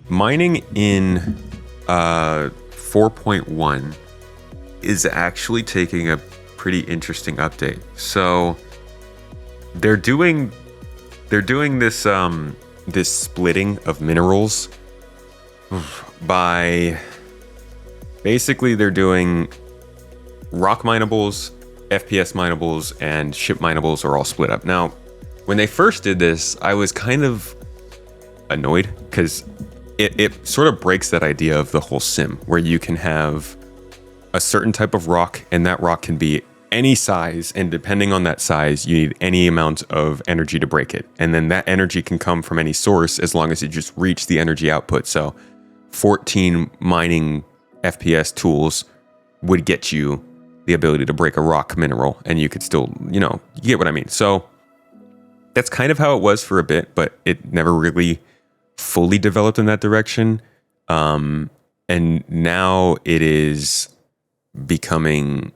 mining in 4.1 is actually taking a pretty interesting update. So they're doing this this splitting of minerals by basically they're doing rock minables, FPS minables, and ship minables are all split up. Now, when they first did this, I was kind of annoyed because it sort of breaks that idea of the whole sim where you can have a certain type of rock and that rock can be any size, and depending on that size, you need any amount of energy to break it. And then that energy can come from any source as long as you just reach the energy output. So 14 mining FPS tools would get you the ability to break a rock mineral, and you could still, you get what I mean. So that's kind of how it was for a bit, but it never really fully developed in that direction. And now it is becoming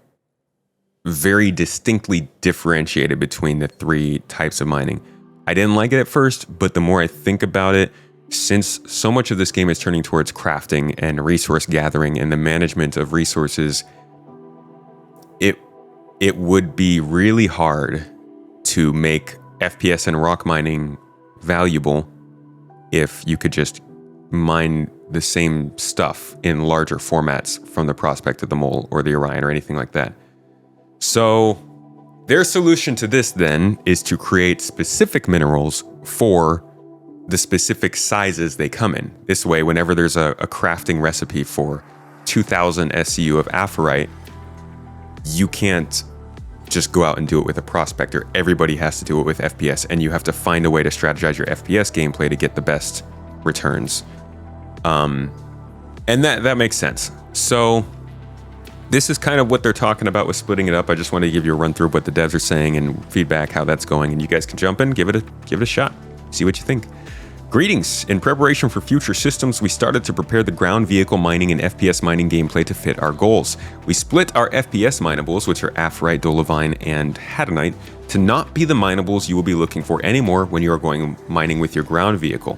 very distinctly differentiated between the three types of mining. I didn't like it at first, but the more I think about it, since so much of this game is turning towards crafting and resource gathering and the management of resources, it would be really hard to make FPS and rock mining valuable if you could just mine the same stuff in larger formats from the Prospect of the Mole or the Orion or anything like that. So their solution to this then is to create specific minerals for the specific sizes they come in. This way, whenever there's a crafting recipe for 2000 SCU of aphrite, you can't just go out and do it with a prospector. Everybody has to do it with FPS, and you have to find a way to strategize your FPS gameplay to get the best returns. And that makes sense. So this is kind of what they're talking about with splitting it up. I just wanted to give you a run through of what the devs are saying and feedback, how that's going, and you guys can jump in, give it a shot, see what you think. Greetings! In preparation for future systems, we started to prepare the ground vehicle mining and FPS mining gameplay to fit our goals. We split our FPS minables, which are aphrite, dolomite, and hadanite, to not be the minables you will be looking for anymore when you are going mining with your ground vehicle,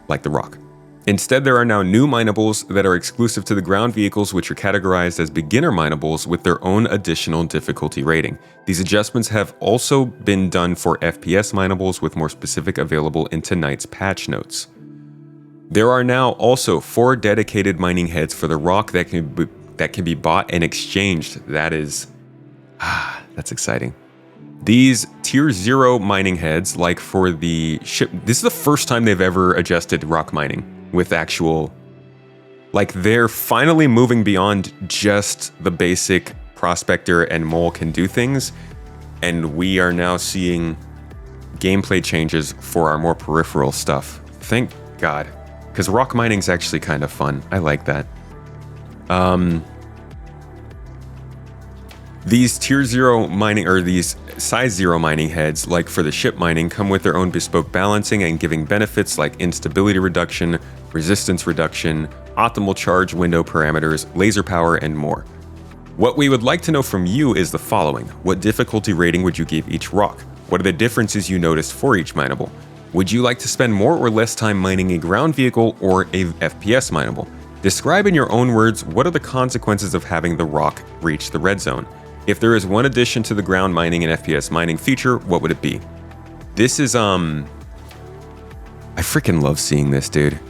like the rock. Instead, there are now new minables that are exclusive to the ground vehicles, which are categorized as beginner minables with their own additional difficulty rating. These adjustments have also been done for FPS minables, with more specific available in tonight's patch notes. There are now also 4 dedicated mining heads for the rock that can be bought and exchanged. That's exciting. These tier 0 mining heads, like for the ship, this is the first time they've ever adjusted rock mining with actual, like, they're finally moving beyond just the basic prospector and mole can do things, and we are now seeing gameplay changes for our more peripheral stuff. Thank God, because rock mining's actually kind of fun. I like that. These tier 0 mining, or these size 0 mining heads, like for the ship mining, come with their own bespoke balancing and giving benefits like instability reduction, resistance reduction, optimal charge window parameters, laser power, and more. What we would like to know from you is the following. What difficulty rating would you give each rock? What are the differences you noticed for each mineable? Would you like to spend more or less time mining a ground vehicle or a FPS mineable? Describe in your own words what are the consequences of having the rock reach the red zone. If there is one addition to the ground mining and FPS mining feature, what would it be? This is, I freaking love seeing this, dude.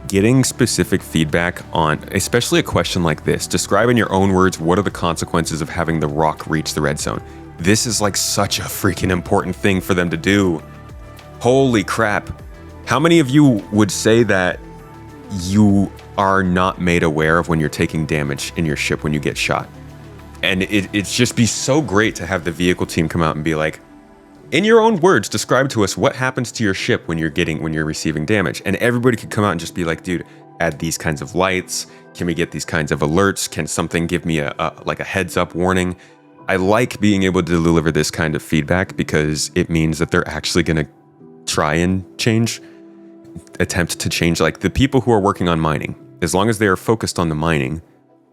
Getting specific feedback on, especially a question like this. Describe in your own words, what are the consequences of having the rock reach the red zone? This is like such a freaking important thing for them to do. Holy crap. How many of you would say that you are not made aware of when you're taking damage in your ship when you get shot? And it's just be so great to have the vehicle team come out and be like, in your own words, describe to us what happens to your ship when you're receiving damage. And everybody could come out and just be like, dude, add these kinds of lights. Can we get these kinds of alerts? Can something give me a heads up warning? I like being able to deliver this kind of feedback because it means that they're actually going to try and attempt to change, like the people who are working on mining. As long as they are focused on the mining,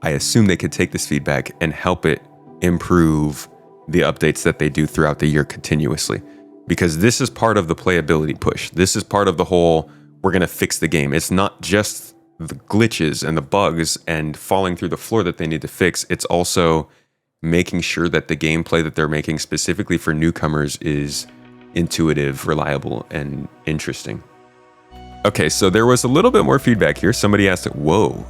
I assume they could take this feedback and help it improve the updates that they do throughout the year continuously. Because this is part of the playability push. This is part of the whole, we're going to fix the game. It's not just the glitches and the bugs and falling through the floor that they need to fix. It's also making sure that the gameplay that they're making specifically for newcomers is intuitive, reliable, and interesting. Okay, so there was a little bit more feedback here. Somebody asked, whoa.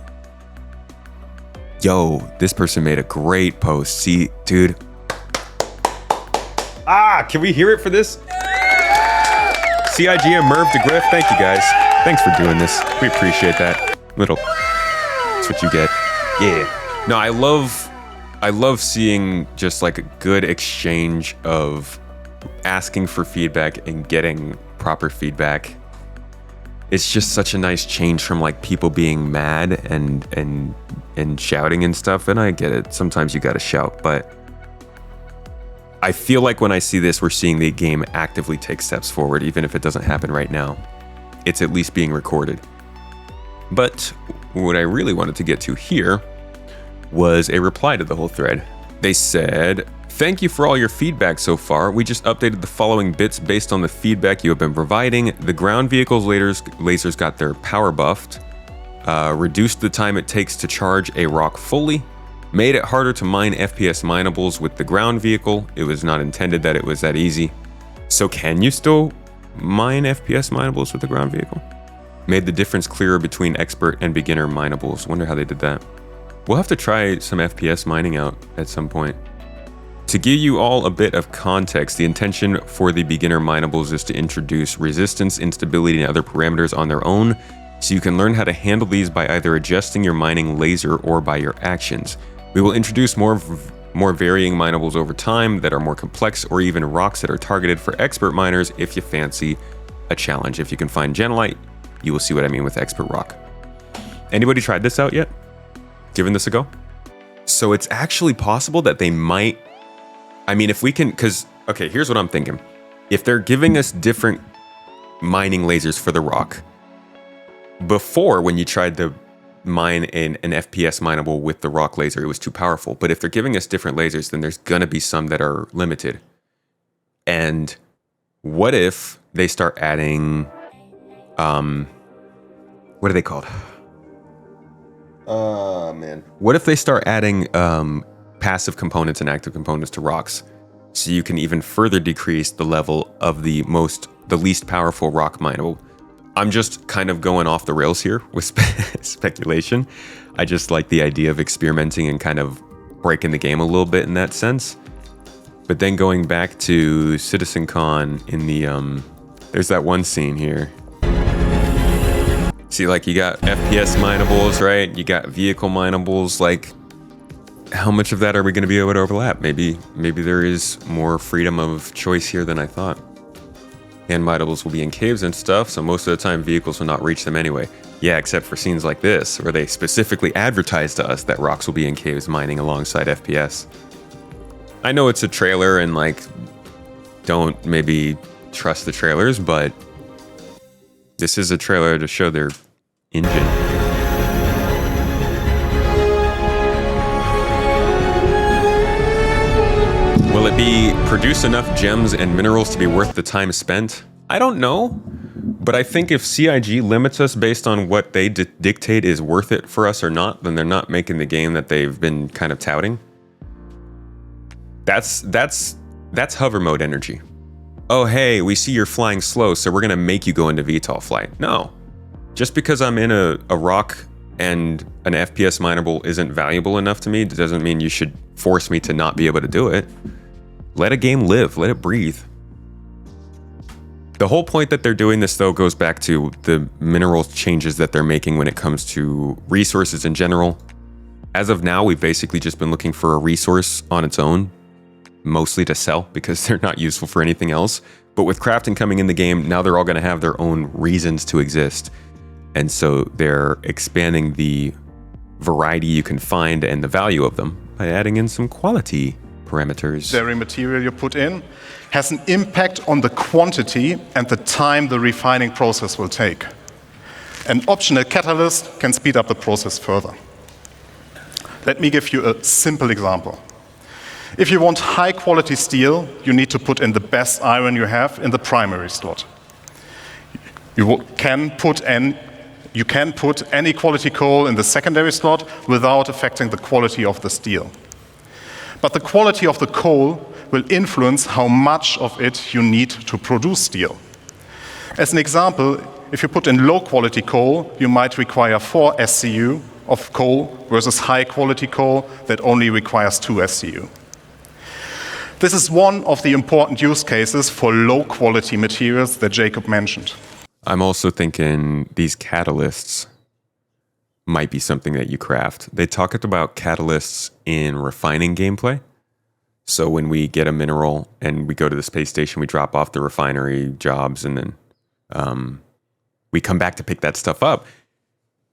Yo, this person made a great post. See, dude. Can we hear it for this? CIG and Merv DeGriff, thank you guys. Thanks for doing this. We appreciate that. That's what you get. Yeah. No, I love seeing just like a good exchange of asking for feedback and getting proper feedback. It's just such a nice change from like people being mad and shouting and stuff. And I get it. Sometimes you gotta shout, but I feel like when I see this, we're seeing the game actively take steps forward, even if it doesn't happen right now. It's at least being recorded. But what I really wanted to get to here was a reply to the whole thread. They said, "Thank you for all your feedback so far. We just updated the following bits based on the feedback you have been providing. The ground vehicle's lasers got their power buffed, reduced the time it takes to charge a rock fully, made it harder to mine FPS minables with the ground vehicle. It was not intended that it was that easy. So can you still mine FPS minables with the ground vehicle? Made the difference clearer between expert and beginner minables." Wonder how they did that. We'll have to try some FPS mining out at some point. To give you all a bit of context, the intention for the beginner minables is to introduce resistance, instability, and other parameters on their own, so you can learn how to handle these by either adjusting your mining laser or by your actions. We will introduce more varying minables over time that are more complex, or even rocks that are targeted for expert miners if you fancy a challenge. If you can find Genolite, you will see what I mean with expert rock. Anybody tried this out yet? Given this a go? So it's actually possible that they might, I mean, if we can, okay, here's what I'm thinking. If they're giving us different mining lasers for the rock, before when you tried to mine an FPS mineable with the rock laser, it was too powerful. But if they're giving us different lasers, then there's gonna be some that are limited. And what if they start adding, what are they called? Man. What if they start adding passive components and active components to rocks, so you can even further decrease the level of the least powerful rock mineable? I'm just kind of going off the rails here with speculation. I just like the idea of experimenting and kind of breaking the game a little bit in that sense. But then going back to CitizenCon in the, there's that one scene here. See, like, you got FPS minables, right? You got vehicle minables. Like, how much of that are we going to be able to overlap? Maybe there is more freedom of choice here than I thought. And minables will be in caves and stuff, so most of the time vehicles will not reach them anyway. Yeah, except for scenes like this, where they specifically advertise to us that rocks will be in caves mining alongside FPS. I know it's a trailer, and like, don't maybe trust the trailers, but this is a trailer to show their engine. Will it produce enough gems and minerals to be worth the time spent? I don't know, but I think if CIG limits us based on what they dictate is worth it for us or not, then they're not making the game that they've been kind of touting. That's hover mode energy. Oh, hey, we see you're flying slow, so we're gonna make you go into VTOL flight. No. Just because I'm in a rock and an FPS mineable isn't valuable enough to me, doesn't mean you should force me to not be able to do it. Let a game live, let it breathe. The whole point that they're doing this, though, goes back to the mineral changes that they're making when it comes to resources in general. As of now, we've basically just been looking for a resource on its own, mostly to sell because they're not useful for anything else. But with crafting coming in the game, now they're all going to have their own reasons to exist. And so they're expanding the variety you can find and the value of them by adding in some quality parameters. Dairy material you put in has an impact on the quantity and the time the refining process will take. An optional catalyst can speed up the process further. Let me give you a simple example. If you want high quality steel, you need to put in the best iron you have in the primary slot. can put any quality coal in the secondary slot without affecting the quality of the steel. But the quality of the coal will influence how much of it you need to produce steel. As an example, if you put in low-quality coal, you might require 4 SCU of coal versus high-quality coal that only requires 2 SCU. This is one of the important use cases for low-quality materials that Jacob mentioned. I'm also thinking these catalysts might be something that you craft. They talked about catalysts in refining gameplay. So when we get a mineral and we go to the space station, we drop off the refinery jobs, and then we come back to pick that stuff up.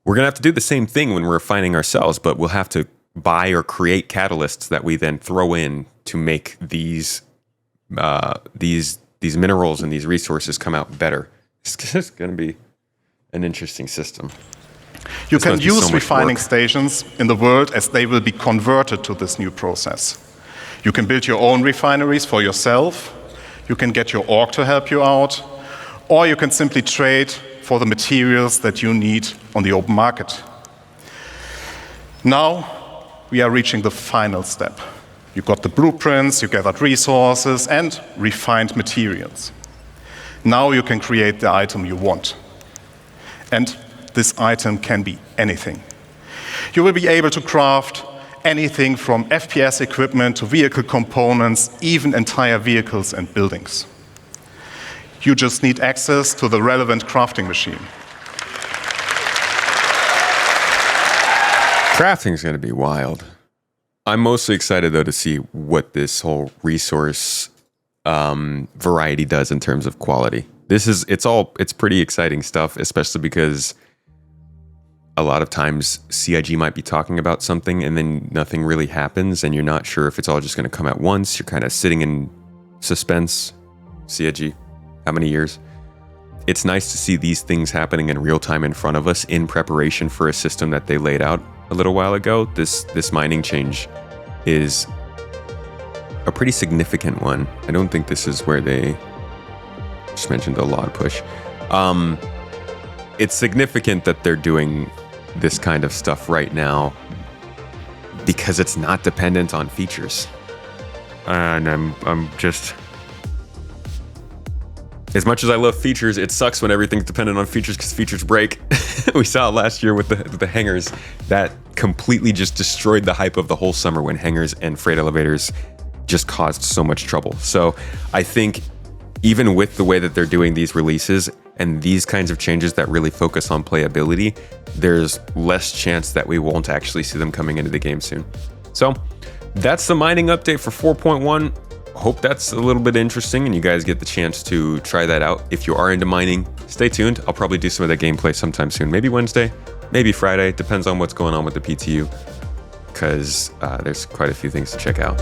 We're going to have to do the same thing when we're refining ourselves, but we'll have to buy or create catalysts that we then throw in to make these minerals and these resources come out better. It's just going to be an interesting system. You can use refining stations in the world as they will be converted to this new process. You can build your own refineries for yourself. You can get your org to help you out. Or you can simply trade for the materials that you need on the open market. Now, we are reaching the final step. You got the blueprints, you gathered resources, and refined materials. Now you can create the item you want. And this item can be anything. You will be able to craft anything from FPS equipment to vehicle components, even entire vehicles and buildings. You just need access to the relevant crafting machine. Crafting is going to be wild. I'm mostly excited, though, to see what this whole resource variety does in terms of quality. It's pretty exciting stuff, especially because a lot of times CIG might be talking about something and then nothing really happens, and you're not sure if it's all just going to come at once. You're kind of sitting in suspense. CIG, how many years? It's nice to see these things happening in real time in front of us in preparation for a system that they laid out a little while ago. This mining change is a pretty significant one. I don't think this is where they just mentioned the log push. It's significant that they're doing this kind of stuff right now because it's not dependent on features. And I'm just... As much as I love features, it sucks when everything's dependent on features because features break. We saw it last year with the hangars. That completely just destroyed the hype of the whole summer when hangars and freight elevators just caused so much trouble. So I think even with the way that they're doing these releases and these kinds of changes that really focus on playability, there's less chance that we won't actually see them coming into the game soon. So that's the mining update for 4.1. Hope that's a little bit interesting and you guys get the chance to try that out. If you are into mining, stay tuned. I'll probably do some of that gameplay sometime soon. Maybe Wednesday, maybe Friday. Depends on what's going on with the PTU, because there's quite a few things to check out.